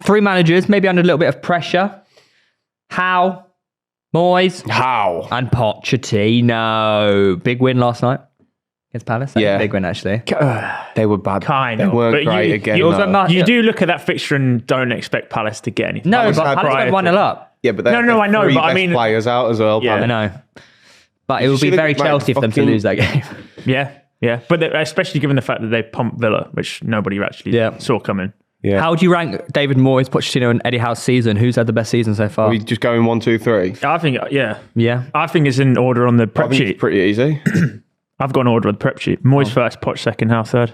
Three managers, maybe under a little bit of pressure. Howe, Moyes, and Pochettino. Big win last night against Palace. Yeah, big win actually. They were bad. They weren't great again. You do look at that fixture and don't expect Palace to get anything. No, but Palace went 1-0 up. Yeah, but they had I know, three but I best mean players out as well. Yeah, I know. But it would be very Chelsea for them to lose that game. Yeah. But especially given the fact that they pumped Villa, which nobody actually saw coming. Yeah. How do you rank David Moyes, Pochettino, and Eddie Howe's season? Who's had the best season so far? Are we just going 1, 2, 3? I think, Yeah. I think it's in order on the prep sheet. It's pretty easy. I've got an order on the prep sheet. Moyes first, Poch second, Howe third.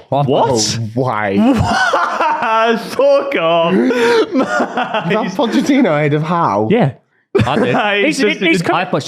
What? Oh, why? Fuck off. Is that Pochettino ahead of Howe? Yeah. I did.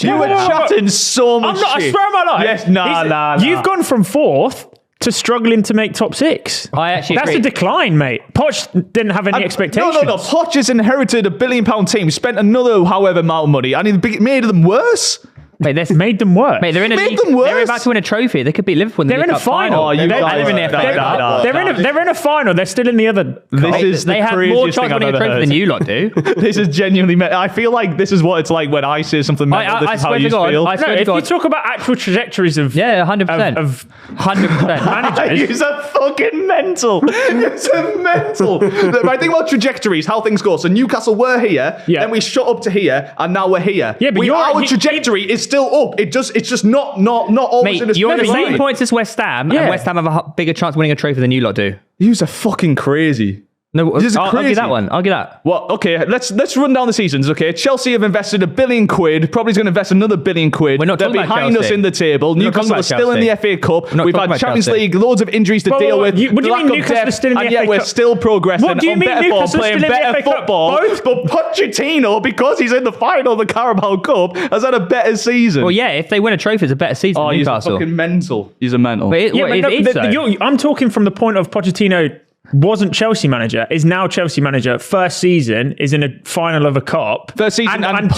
You were chatting so much shit. I swear on my life. Yes, nah. You've gone from 4th to struggling to make top 6. That's a decline, mate. Poch didn't have any expectations. No. Poch has inherited £1 billion team, spent another however amount of money, and he made them worse. Mate, they've made them worse. Mate, they're in a league. They're about to win a trophy. They could beat Liverpool in the They're in a final. They're in a final. They're still in the other. They have more chance of winning a trophy than you lot do. This is genuinely. I feel like this is what it's like when I say something mental. This is how you feel. If you talk about actual trajectories of 100%. of 100% managers, It's a fucking mental. It's a mental. But I think about trajectories, how things go. So Newcastle were here, then we shot up to here, and now we're here. Yeah, but our trajectory is still up. It's just not always in a you're on the same points as West Ham, and West Ham have a bigger chance of winning a trophy than you lot do. You're fucking crazy. No, I'll give that one. I'll give that. Well, okay, let's run down the seasons, okay? Chelsea have invested £1 billion, probably going to invest another £1 billion. We're not They're talking about behind us Chelsea. in the table. Newcastle are still in the FA Cup. We've had Champions League, loads of injuries to deal with. What do you mean Newcastle are still in the FA Cup? And yet we're still progressing. What do you mean Newcastle are still in the FA Cup? Football. But Pochettino, because he's in the final of the Carabao Cup, has had a better season. Well, yeah, if they win a trophy, it's a better season than Newcastle. He's fucking mental. He's a mental. I'm talking from the point of Pochettino wasn't Chelsea manager, is now Chelsea manager. First season is in a final of a cup. First season and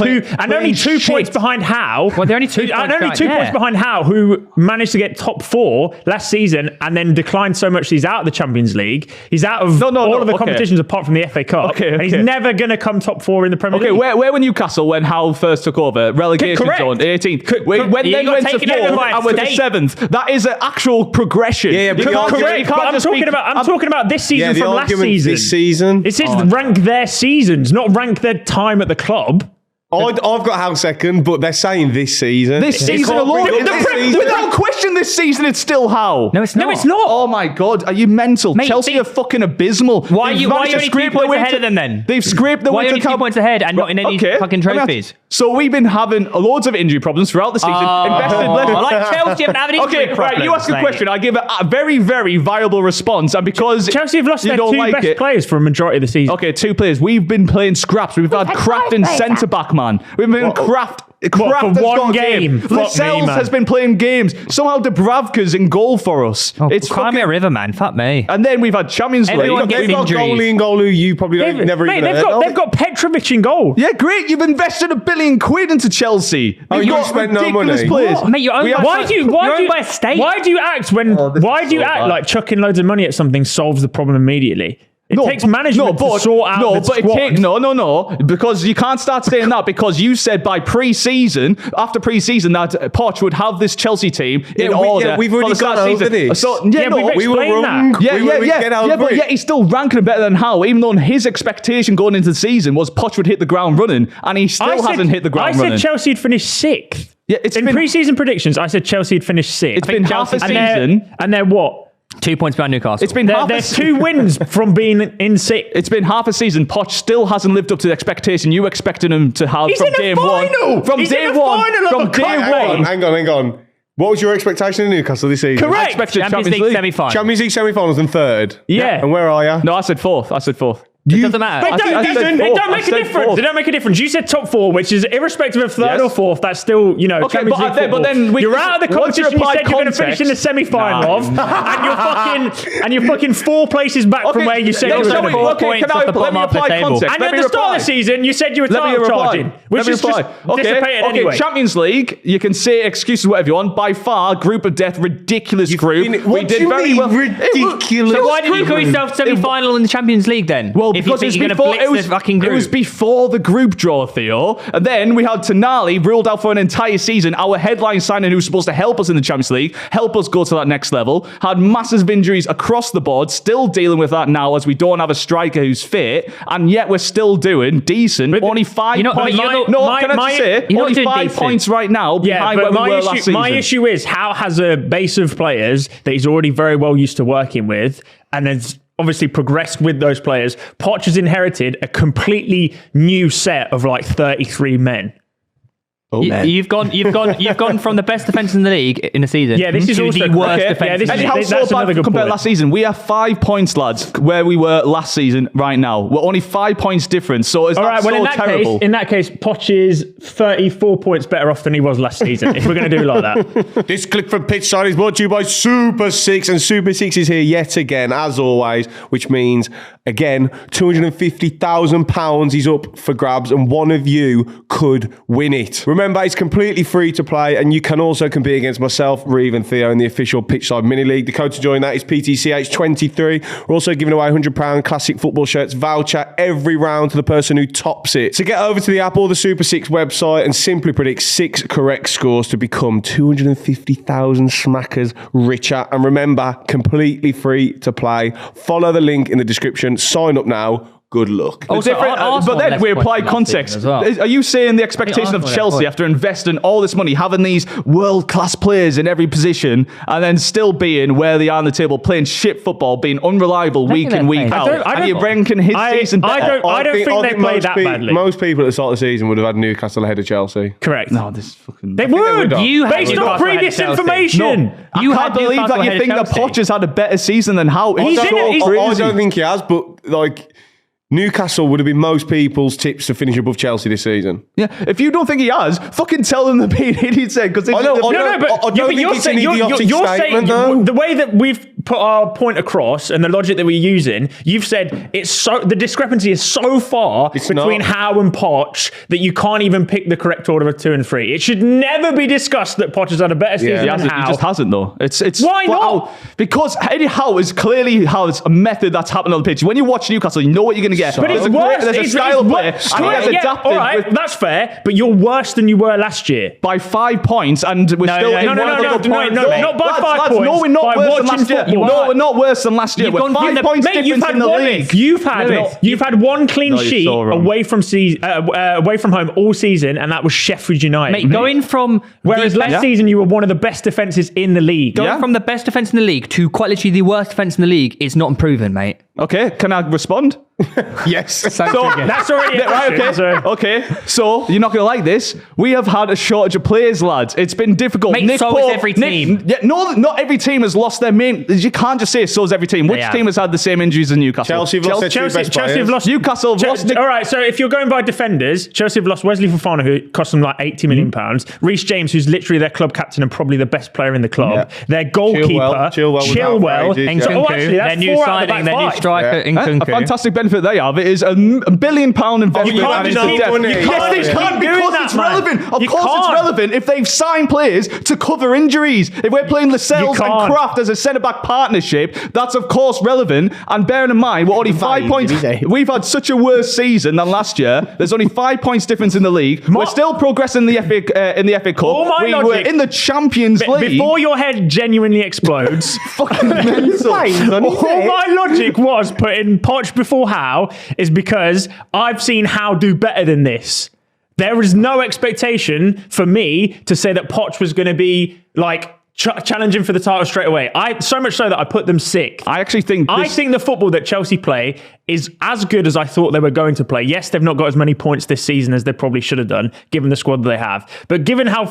only 2 points behind Howe. Well, they're only 2 points. And only 2 points behind Howe, who managed to get top 4 last season and then declined so much that he's out of the Champions League. He's out of all of the competitions apart from the FA Cup. And he's never going to come top 4 in the Premier League. Where were Newcastle when Howe first took over? Relegation zone, 18th. When they went to 4th and went to 7th, that is an actual progression. Correct. I'm talking about this season from last season. This season. It says rank their seasons, not rank their time at the club. I've got Howe second, but they're saying this season. This season alone. Without question, this season it's still Howe. No, it's not. No, it's not. Oh my God, are you mental? Mate, Chelsea are fucking abysmal. Why are you only 2 points ahead of them then? They've scraped the way to 2 points ahead and not in any fucking trophies? So we've been having loads of injury problems throughout the season. Invested less. Like Chelsea haven't had any injury problems. Right, you ask a question, I give a very, very viable response. And because Chelsea have lost their 2 best players for a majority of the season. Okay, 2 players. We've been playing scraps. We've had Kraft in centre-back, man. We've been Kraft for one game. Lascelles has been playing games. Somehow Dubravka's in goal for us. It's Crimea River, man. Fuck me. And then we've had Champions League. They've got goalie in goal who you probably never even heard of. They've got Petrovic in goal. Yeah, great. You've invested £1 billion into Chelsea. You spent no money. Players. Mate, you're owned by a state. Why do you act like chucking loads of money at something solves the problem immediately? It takes management to sort out the squad. No, because you can't start saying that because you said by pre-season, after pre-season, that Poch would have this Chelsea team in order. Yeah, we've already got over this. So, we were wrong. But he's still ranking better than Howe, even though his expectation going into the season was Poch would hit the ground running, and he still hasn't hit the ground running. I said Chelsea would finish 6th. Yeah, in pre-season predictions, I said Chelsea would finish 6th. It's been half a season. And they're what? 2 points behind Newcastle. It's been there's 2 wins from being in 6th. It's been half a season. Poch still hasn't lived up to the expectation you expected him to have from day one. He's in the final. Hang on. What was your expectation in Newcastle this season? Correct. Champions League semi-final. Champions League semi-finals and 3rd. Yeah. And where are you? No, I said 4th. It doesn't matter. They don't make a difference. They don't make a difference. You said top 4, which is irrespective of third or fourth. That's still, Champions League football. But then you're out of the competition. You said you're going to finish in the semi-final of, and you're fucking 4 places back from where you said you were going to be. 4 points off the bottom of the table. And at the start of the season, you said you were title charging, which is just dissipated anyway. Champions League, you can say excuses whatever you want. By far, group of death, ridiculous group. We did very well. Ridiculous. So why didn't you call yourself semi-final in the Champions League then? Well, because it was before the group draw, Theo. And then we had Tonali ruled out for an entire season. Our headline signing who was supposed to help us in the Champions League, help us go to that next level, had massive injuries across the board, still dealing with that now as we don't have a striker who's fit, and yet we're still doing decent. But only 5 points. Only 5 points right now behind where we were last season. My issue is how has a base of players that he's already very well used to working with, and has obviously progressed with those players. Poch has inherited a completely new set of like 33 men. You've gone from the best defence in the league in a season. Yeah, this is to also the worst defence. That's another good point. Last season, we have 5 points, lads, where we were last season. Right now, we're only 5 points difference. So is that so terrible? In that case, Poch is 34 points better off than he was last season. If we're going to do it like that. This clip from Pitchside is brought to you by Super 6, and Super 6 is here yet again, as always, which means again £250,000 is up for grabs, and one of you could win it. Remember, it's completely free to play, and you can also compete against myself, Reeve and Theo in the official Pitchside Mini League. The code to join that is PTCH23. We're also giving away £100 classic football shirts voucher every round to the person who tops it. So get over to the app or the Super 6 website and simply predict 6 correct scores to become 250,000 smackers richer. And remember, completely free to play. Follow the link in the description. Sign up now. Good luck. Also, but then we apply context. Well. Are you saying the expectation of Chelsea after investing all this money, having these world-class players in every position, and then still being where they are on the table, playing shit football, being unreliable week in, week out, and you're ranking his season better? I don't think they play that badly. Most people at the start of the season would have had Newcastle ahead of Chelsea. Correct. No, this is fucking... They would! Based on previous information. I can't believe that you think that Poch has had a better season than how... I don't think he has, but like... Newcastle would have been most people's tips to finish above Chelsea this season. Yeah, if you don't think he has, fucking tell them the being idiot said. Because I don't think it's an idiotic statement, though. The way that we've put our point across and the logic that we're using, you've said the discrepancy is so far between Howe and Poch that you can't even pick the correct order of 2 and 3. It should never be discussed that Poch has had a better season than Howe. He just hasn't, though. It's why not? Because Eddie Howe clearly has a method that's happened on the pitch. When you watch Newcastle, you know what you're going to get. But it's worse. There's a style of play, and he has adapted. All right, that's fair, but you're worse than you were last year. By 5 points, and we're still in one of the good points. No, not by 5 points. No, we're not worse than last year. No, we're not worse than last year. We're 5 points difference in the league. You've had one clean sheet away from home all season, and that was Sheffield United. Mate, going from... Whereas last season, you were one of the best defences in the league. Going from the best defence in the league to quite literally the worst defence in the league is not improving, mate. Okay, can I respond? Yes. So that's already right. Okay. So you're not going to like this. We have had a shortage of players, lads. It's been difficult. Mate, so is every team. Not every team has lost their main. You can't just say so is every team. Which team has had the same injuries as Newcastle? Chelsea have lost their 2 best players. Have lost. Newcastle have lost. All right. So if you're going by defenders, Chelsea have lost Wesley Fofana, who cost them like £80 million. Reece James, who's literally their club captain and probably the best player in the club. Their goalkeeper, Chilwell, and actually, that's their new signing, their new striker in Kunku. A fantastic benefit they have is £1 billion investment. You can't just keep doing it. Yes, they can, because it's relevant. Of course it's relevant if they've signed players to cover injuries. If we're playing Lascelles and Kraft as a centre-back partnership, that's of course relevant. And bearing in mind, we're only 5 points. We've had such a worse season than last year. There's only 5 points difference in the league. We're still progressing in the FA Cup. We were in the Champions League. Before your head genuinely explodes, fucking mental. All my logic was putting Poch before Howe is because I've seen Howe do better than this. There is no expectation for me to say that Poch was going to be like challenging for the title straight away. So much so that I put them 6th. I think the football that Chelsea play is as good as I thought they were going to play. Yes, they've not got as many points this season as they probably should have done, given the squad that they have. But given how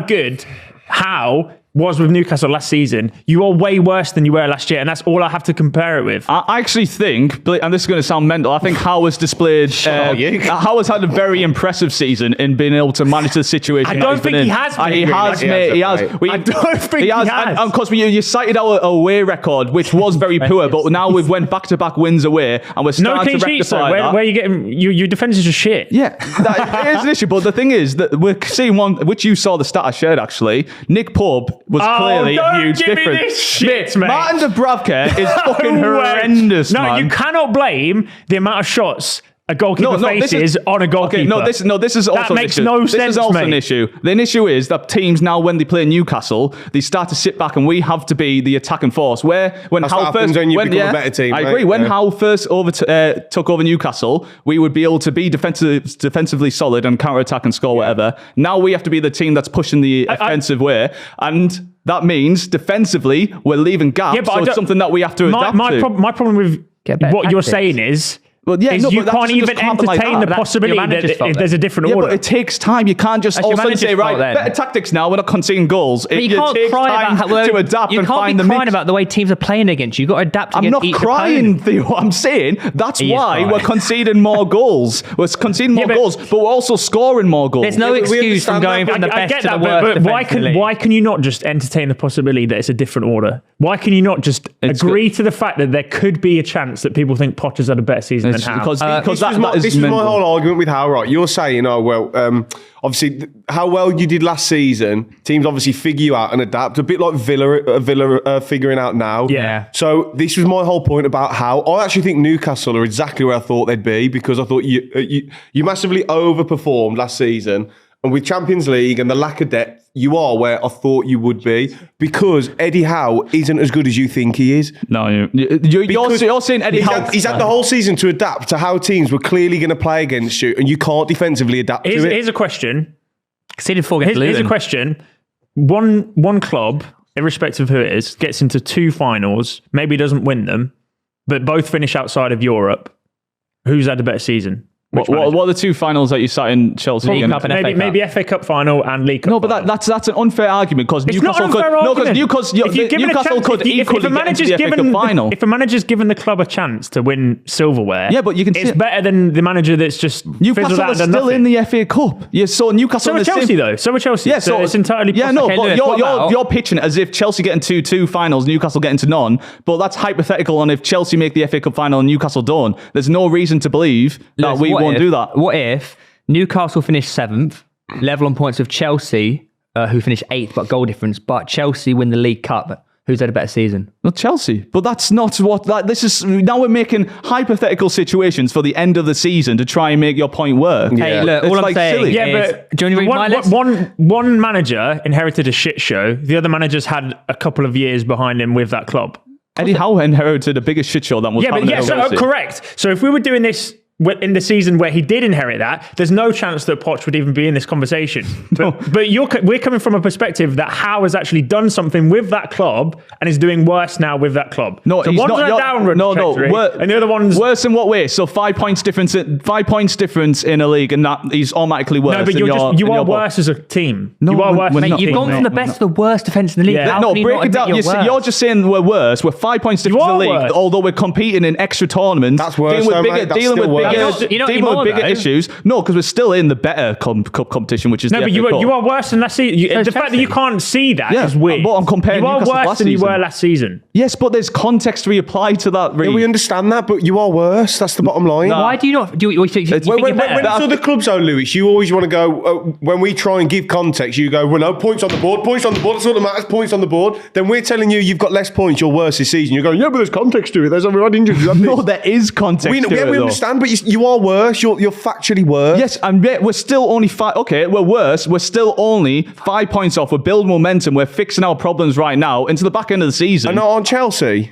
good Howe was with Newcastle last season, you are way worse than you were last year, and that's all I have to compare it with. I actually think, and this is going to sound mental, I think Howe has displayed... Howe has had a very impressive season in being able to manage the situation. I don't think he has. He has, mate. He has. I don't think he has. And of course, you cited our away record, which was very poor, but now we've went back-to-back wins away, and we're starting to rectify that. Where are you getting... Your defence is just shit. Yeah, that is an issue, but the thing is that we're seeing one, which you saw the stat I shared, actually. Nick Pope was clearly a huge difference. This shit, mate. Martin Dubravka is fucking horrendous, man. No, you cannot blame the amount of shots a goalkeeper faces on a goalkeeper. Okay, this is also that makes no sense. This is also an issue. The issue is that teams now, when they play Newcastle, they start to sit back, and we have to be the attacking force. When Howe first, when you become a better team. I agree. When Howe first took over Newcastle, we would be able to be defensively solid and counter attack and score whatever. Now we have to be the team that's pushing the offensive way, and that means defensively we're leaving gaps. So it's something that we have to adapt to. My problem with what you're saying is. You can't even entertain the possibility that there's a different order. But it takes time. You can't just all of a sudden say, right, better tactics now, we're not conceding goals. You can't cry about to adapt and find the mix. You can't be crying about the way teams are playing against you. You've got to adapt against each opponent. I'm not crying, Theo. I'm saying that's why we're conceding more goals. We're conceding more goals, but we're also scoring more goals. There's no excuse from going from the best to the worst. But why can you not just entertain the possibility that it's a different order? Why can you not just agree to the fact that there could be a chance that people think Potter's had a better season than Howe? Because this was my whole argument with Howe, right? You're saying, obviously, how well you did last season, teams obviously figure you out and adapt, a bit like Villa figuring out now. Yeah. So this was my whole point about Howe. I actually think Newcastle are exactly where I thought they'd be, because I thought you massively overperformed last season. And with Champions League and the lack of depth, you are where I thought you would be, because Eddie Howe isn't as good as you think he is. No, you're saying Eddie Howe. He's had the whole season to adapt to how teams were clearly going to play against you, and you can't defensively adapt to it. Here's a question. Here's a question. One club, irrespective of who it is, gets into 2 finals, maybe doesn't win them, but both finish outside of Europe. Who's had a better season? What are the 2 finals that you sat in Chelsea? Maybe FA Cup final and League Cup. No, but that's an unfair argument, because Newcastle could equally get into the FA Cup final. If a manager's given the club a chance to win silverware, but you can it's better than the manager that's just Newcastle are still in the FA Cup. Yeah, so Newcastle. So are Chelsea though. So are Chelsea. Yeah, so it's entirely. Yeah, no, but you're pitching as if Chelsea get into 2 finals, Newcastle get into none. But that's hypothetical on if Chelsea make the FA Cup final and Newcastle don't. There's no reason to believe that we won't do that. What if Newcastle finished 7th, level on points with Chelsea, who finished 8th but goal difference, but Chelsea win the League Cup? Who's had a better season? Not Chelsea. But that's not what... this is. Now we're making hypothetical situations for the end of the season to try and make your point work. Yeah. Hey, look, all I'm saying is... Yeah, but do you want to read my list? One manager inherited a shit show. The other manager's had a couple of years behind him with that club. Eddie Howe inherited a bigger shit show than was happening at Chelsea. Correct. So if we were doing this in the season where he did inherit that, there's no chance that Poch would even be in this conversation. But we're coming from a perspective that Howe has actually done something with that club and is doing worse now with that club. No, so he's one's not. on a downward trajectory, and the other one's worse in what way? So 5 points difference. 5 points difference in a league, and that he's automatically worse. No, but you are worse as a team. No, you are worse. Mate, you've gone from the best to the worst defence in the league. Yeah. No, break it down. You're just saying we're worse. We're 5 points difference in the league, although we're competing in extra tournaments. That's worse. Dealing with bigger issues. No, because we're still in the better cup competition, which is the FA Cup. You are worse than last season. The fact that you can't see that is weird. But I'm comparing you are Newcastle worse than you were last season. Yes, but there's context to reapply to that. Yeah, we understand that, but you are worse. That's the bottom line. Why do you not? When it's other clubs, Lewis, you always want to go. When we try and give context, you go, "Well, no, points on the board. Points on the board. That's all that matters. Points on the board." Then we're telling you you've got less points. You're worse this season. You're going, "Yeah, but there's context to it. There's other injuries." No, there is context. We understand, but you are worse. You're factually worse. Yes, and we're still only 5. Okay, we're worse. We're still only 5 points off. We're building momentum. We're fixing our problems right now into the back end of the season. And not on Chelsea.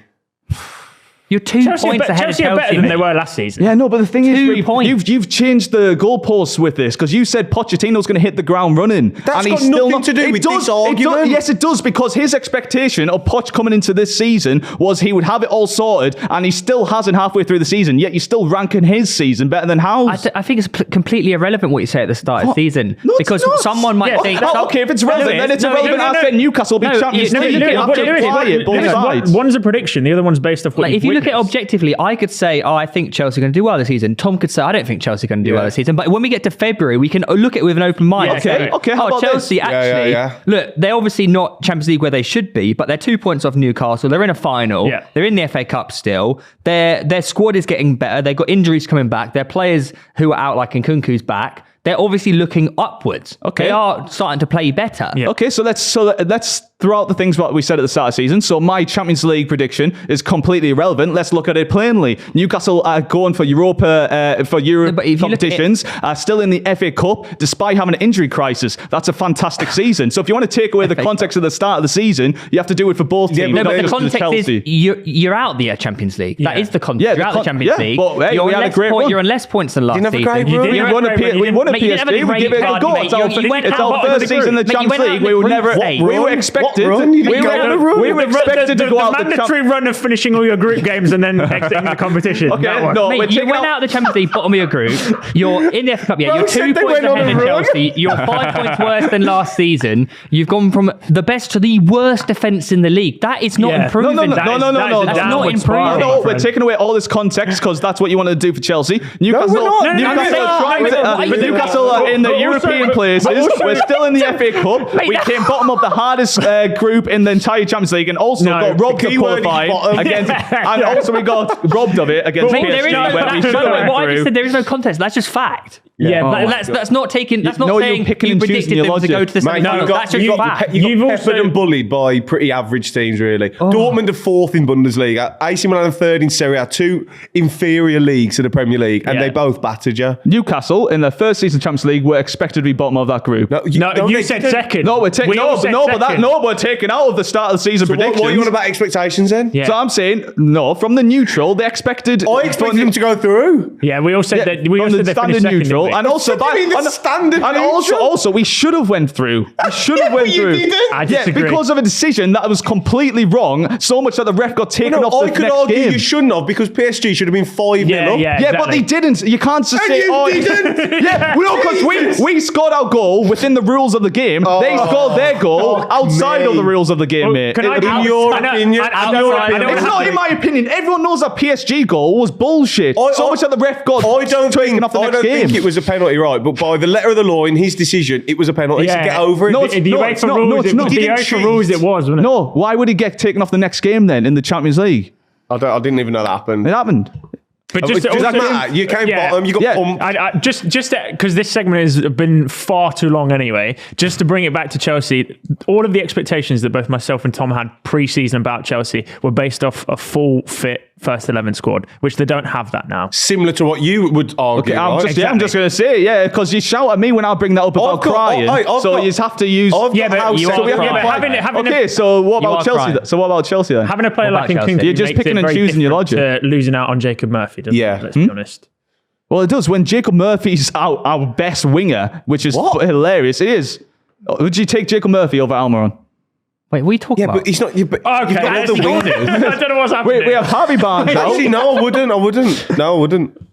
You're 2 points ahead of Chelsea. Chelsea are better than they were last season. Yeah, no, but the thing is, 2 points. you've changed the goalposts with this because you said Pochettino's going to hit the ground running. That's got nothing to do with this argument. Yes, it does, because his expectation of Poch coming into this season was he would have it all sorted, and he still hasn't halfway through the season, yet you're still ranking his season better than Howe's. I think it's completely irrelevant what you say at the start of the season. No, it's because not. someone might think... Okay, if it's relevant, then it's irrelevant. I said Newcastle will be Champions League. You have to apply it both sides. One's a prediction, the other one's based off what if you look at it objectively, I could say, I think Chelsea are going to do well this season. Tom could say, I don't think Chelsea are going to do well this season. But when we get to February, we can look at it with an open mind. Okay, how about Chelsea this? actually, look, they're obviously not Champions League where they should be, but they're 2 points off Newcastle. They're in a final. Yeah. They're in the FA Cup still. Their squad is getting better. They've got injuries coming back. Their players who are out, like Nkunku's back, they're obviously looking upwards. Okay. They are starting to play better. Yeah. Okay, so let's throw out the things what we said at the start of the season. So my Champions League prediction is completely irrelevant. Let's look at it plainly. Newcastle are going for Europe competitions, are still in the FA Cup despite having an injury crisis. That's a fantastic season. So if you want to take away the context of the start of the season, you have to do it for both teams. No, but the context is you're out the Champions League. That is the context. You're out the Champions League. But, hey, you're on less points than last season. We won a PSG. We give it a go. It's our first season in the Champions League. We were expected. We were expected to go out the mandatory run of finishing all your group games and then exiting the competition. Okay, no, you went out of the Champions League, bottom of your group. You're in the FA Cup. You're 2 points ahead of Chelsea. You're 5 points worse than last season. You've gone from the best to the worst defence in the league. That is not improving. No. That's not improving. No, we're taking away all this context because that's what you want to do for Chelsea. Newcastle are in the European places. We're still in the FA Cup. We came bottom of the hardest group in the entire Champions League, and also got robbed of qualifying against. And also we got robbed of it against PSG, where we should have went I just through. said there is no contest. That's just fact. Yeah, that's not taking. That's not saying picking you and predicted choosing your them to go to the Mate, semi-final. That's just fact. You've peppered and bullied by pretty average teams, really. Dortmund are 4th in Bundesliga. AC Milan are 3rd in Serie A, 2 inferior leagues to the Premier League, and they both battered you. Newcastle, in their first season Champions League, were expected to be bottom of that group. You said second. No, we're taking out of the start of the season predictions. What are you on about expectations then? So I'm saying, no, from the neutral, they expected... I expected them to go through. Yeah, we all said that. We all from said the standard neutral, and also we should have went through. We should have went through. I disagree. Because of a decision that was completely wrong, so much that the ref got taken off the next game. I could argue you shouldn't have, because PSG should have been 5-0 up. Yeah, exactly. But they didn't. You can't just say, didn't. because we scored our goal within the rules of the game. They scored their goal outside of the rules of the game, mate. In your opinion, It's not in my opinion. Everyone knows that PSG goal was bullshit. So much that the ref got taken off the next game. I don't think it was a penalty, right? But by the letter of the law, in his decision, it was a penalty. So get over it. The UEFA rules, it was, wasn't it? No, why would he get taken off the next game then in the Champions League? I didn't even know that happened. It happened. But does that matter? You came bottom, you got pumped. Just because this segment has been far too long anyway, just to bring it back to Chelsea, all of the expectations that both myself and Tom had pre-season about Chelsea were based off a full fit first 11 squad, which they don't have that now. Similar to what you would argue. Okay, I'm just going to say, because you shout at me when I bring that up about crying. So you have to use... So what about Chelsea? So what about Chelsea then? Having a player like Nkunku, you're just picking and choosing your logic. To losing out on Jacob Murphy, doesn't it? Let's be honest. Well, it does. When Jacob Murphy's our best winger, which is hilarious, it is. Would you take Jacob Murphy over Almiron? Wait, what are you talking about? Yeah, but he's not... You've got all the wingers. I don't know what's happening. We have Harvey Barnes out. Actually, no, I wouldn't.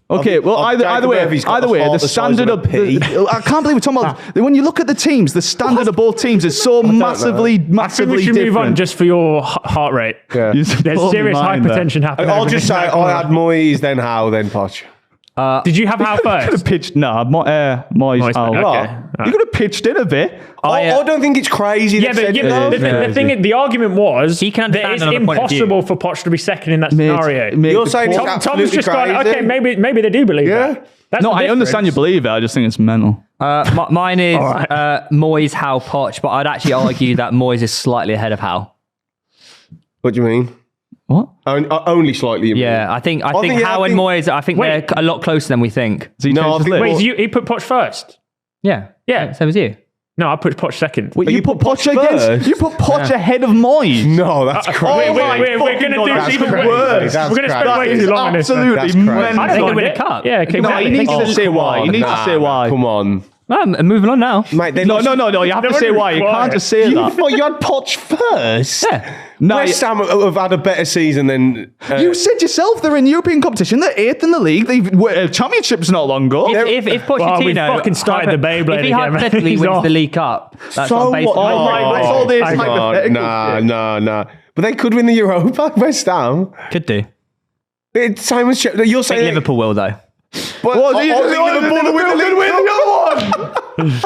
Okay, well, either way, the standard of... I can't believe we're talking about... When you look at the teams, the standard of both teams is so massively different. We should move on just for your heart rate. Yeah. There's serious hypertension happening. I'll just say I had Moyes, then Howe, then Poch. Did you have Howe first? Moyes. Okay. You could have pitched in a bit. I don't think it's crazy. The argument was he can that it's impossible for Poch to be second in that scenario. You're saying it's Tom's just gone, okay, maybe they do believe that. No, I understand you believe it. I just think it's mental. Mine is Moyes, Howe, Poch, but I'd actually argue that Moyes is slightly ahead of Howe. What do you mean? What? Only slightly. Yeah, I think Howe and Moyes, they're a lot closer than we think. Wait, he put Poch first? Yeah. Yeah. So was you. No, I put Poch second. Wait, you put Poch against? You put Poch ahead of Moyes? No, that's crazy. We're going to do this even worse. We're going to spend way too long on this. Absolutely mental. I think they win a cup. Yeah, okay. No, he needs to say why. He needs to say why. Come on. I'm moving on now. Mate, No. You have to say why. You can't just say that. You had Poch first? Yeah. No, West Ham have had a better season than... you said yourself they're in European competition. They're 8th in the league. They've championships not long ago. If Pochettino... we fucking started the Beyblade If he again, man. hypothetically He's wins off. the League Cup, that's So what I'm basing what? That's all this hypothetical shit. Nah. But they could win the Europa, West Ham. Could do. Simon's... You're I think saying... Liverpool will, though. But Liverpool win the other one.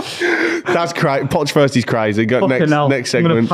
That's crazy. Poch first is crazy. Go next segment.